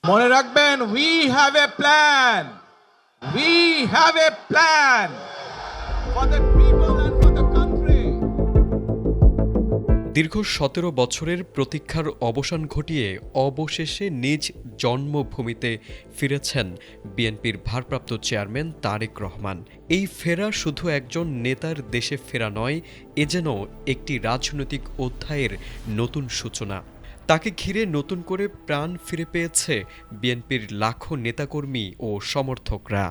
মনে রাখবেন, we have a plan, we have a plan for the people and for the country. দীর্ঘ ১৭ বছরের প্রতীক্ষার অবসান ঘটিয়ে অবশেষে নিজ জন্মভূমিতে ফিরেছেন বিএনপির ভারপ্রাপ্ত চেয়ারম্যান তারেক রহমান। এই ফেরা শুধু একজন নেতার দেশে ফেরা নয়, এ যেন একটি রাজনৈতিক অধ্যায়ের নতুন সূচনা। তাকে ঘিরে নতুন করে প্রাণ ফিরে পেয়েছে বিএনপির লাখো নেতাকর্মী ও সমর্থকরা।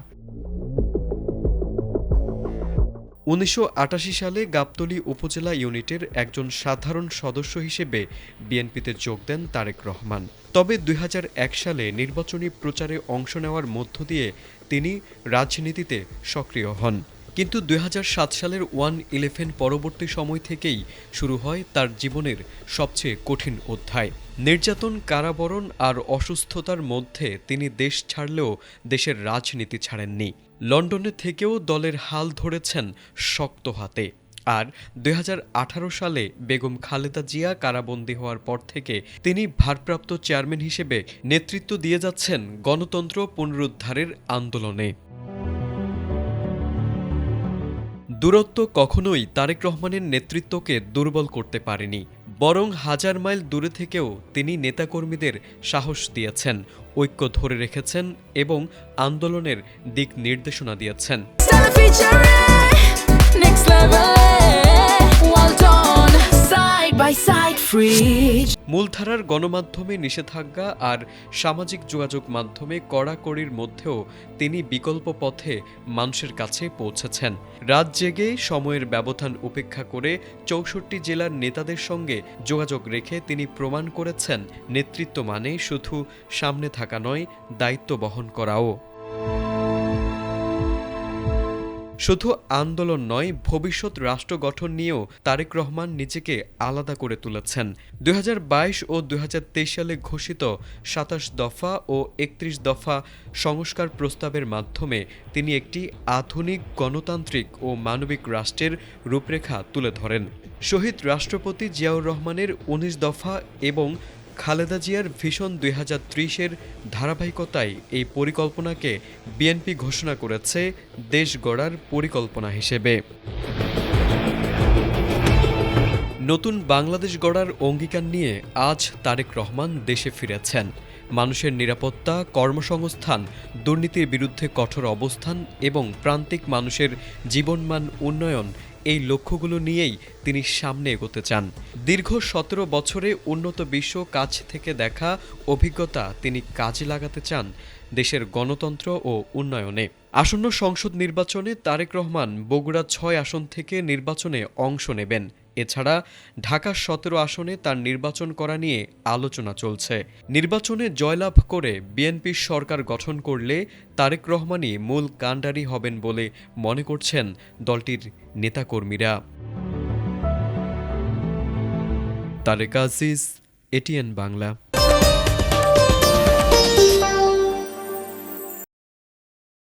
১৯৮৮ সালে গাবতলী উপজেলা ইউনিটের একজন সাধারণ সদস্য হিসেবে বিএনপিতে যোগ দেন তারেক রহমান। তবে ২০০১ সালে নির্বাচনী প্রচারে অংশ নেওয়ার মধ্য দিয়ে তিনি রাজনীতিতে সক্রিয় হন। কিন্তু ২০০৭ সালের ১/১১ পরবর্তী সময় থেকেই শুরু হয় তার জীবনের সবচেয়ে কঠিন অধ্যায়। নির্যাতন, কারাবরণ আর অসুস্থতার মধ্যে তিনি দেশ ছাড়লেও দেশের রাজনীতি ছাড়েননি। লন্ডনে থেকেও দলের হাল ধরেছেন শক্ত হাতে। আর ২০১৮ সালে বেগম খালেদা জিয়া কারাবন্দী হওয়ার পর থেকে তিনি ভারপ্রাপ্ত চেয়ারম্যান হিসেবে নেতৃত্ব দিয়ে যাচ্ছেন গণতন্ত্র পুনরুদ্ধারের আন্দোলনে। দূরত্ব কখনোই তারেক রহমানের নেতৃত্বকে দুর্বল করতে পারেনি, বরং হাজার মাইল দূরে থেকেও তিনি নেতাকর্মীদের সাহস দিয়েছেন, ঐক্য ধরে রেখেছেন এবং আন্দোলনের দিক নির্দেশনা দিয়েছেন। মূলধারার গণমাধ্যমে নিষেধাজ্ঞা আর সামাজিক যোগাযোগ মাধ্যমে কড়াকড়ির মধ্যেও তিনি বিকল্প পথে মানুষের কাছে পৌঁছেছেন। রাত জেগে সময়ের ব্যবধান উপেক্ষা করে ৬৪ জেলার নেতাদের সঙ্গে যোগাযোগ রেখে তিনি প্রমাণ করেছেন নেতৃত্ব মানে শুধু সামনে থাকা নয়, দায়িত্ব বহন করাও। শুধু আন্দোলন নয়, ভবিষ্যৎ রাষ্ট্র গঠন নিয়েও তারেক রহমান নিজেকে আলাদা করে তুলেছেন। ২০২২ ও ২০২৩ সালে ঘোষিত ২৭ দফা ও ৩১ দফা সংস্কার প্রস্তাবের মাধ্যমে তিনি একটি আধুনিক গণতান্ত্রিক ও মানবিক রাষ্ট্রের রূপরেখা তুলে ধরেন। শহীদ রাষ্ট্রপতি জিয়াউর রহমানের ১৯ দফা এবং খালেদা জিয়ার ভিশন ২০৩০-এর ধারাবাহিকতায় এই পরিকল্পনাকে বিএনপি ঘোষণা করেছে দেশ গড়ার পরিকল্পনা হিসেবে। নতুন বাংলাদেশ গড়ার অঙ্গীকার নিয়ে আজ তারেক রহমান দেশে ফিরেছেন। মানুষের নিরাপত্তা, কর্মসংস্থান, দুর্নীতির বিরুদ্ধে কঠোর অবস্থান এবং প্রান্তিক মানুষের জীবনমান উন্নয়ন, এই লক্ষ্যগুলো নিয়েই তিনি সামনে এগোতে চান। দীর্ঘ ১৭ বছরে উন্নত বিশ্ব কাছ থেকে দেখা অভিজ্ঞতা তিনি কাজে লাগাতে চান দেশের গণতন্ত্র ও উন্নয়নে। আসন্ন সংসদ নির্বাচনে তারেক রহমান বগুড়া ৬ আসন থেকে নির্বাচনে অংশ নেবেন। এছাড়া ঢাকা ১৭ আসনে তার নির্বাচন করা নিয়ে আলোচনা চলছে। নির্বাচনে জয়লাভ করে বিএনপি সরকার গঠন করলে তারেক রহমানই মূল কাণ্ডারি হবেন বলে মনে করছেন দলটির নেতাকর্মীরা। তারেক আজিজ, এটিএন বাংলা।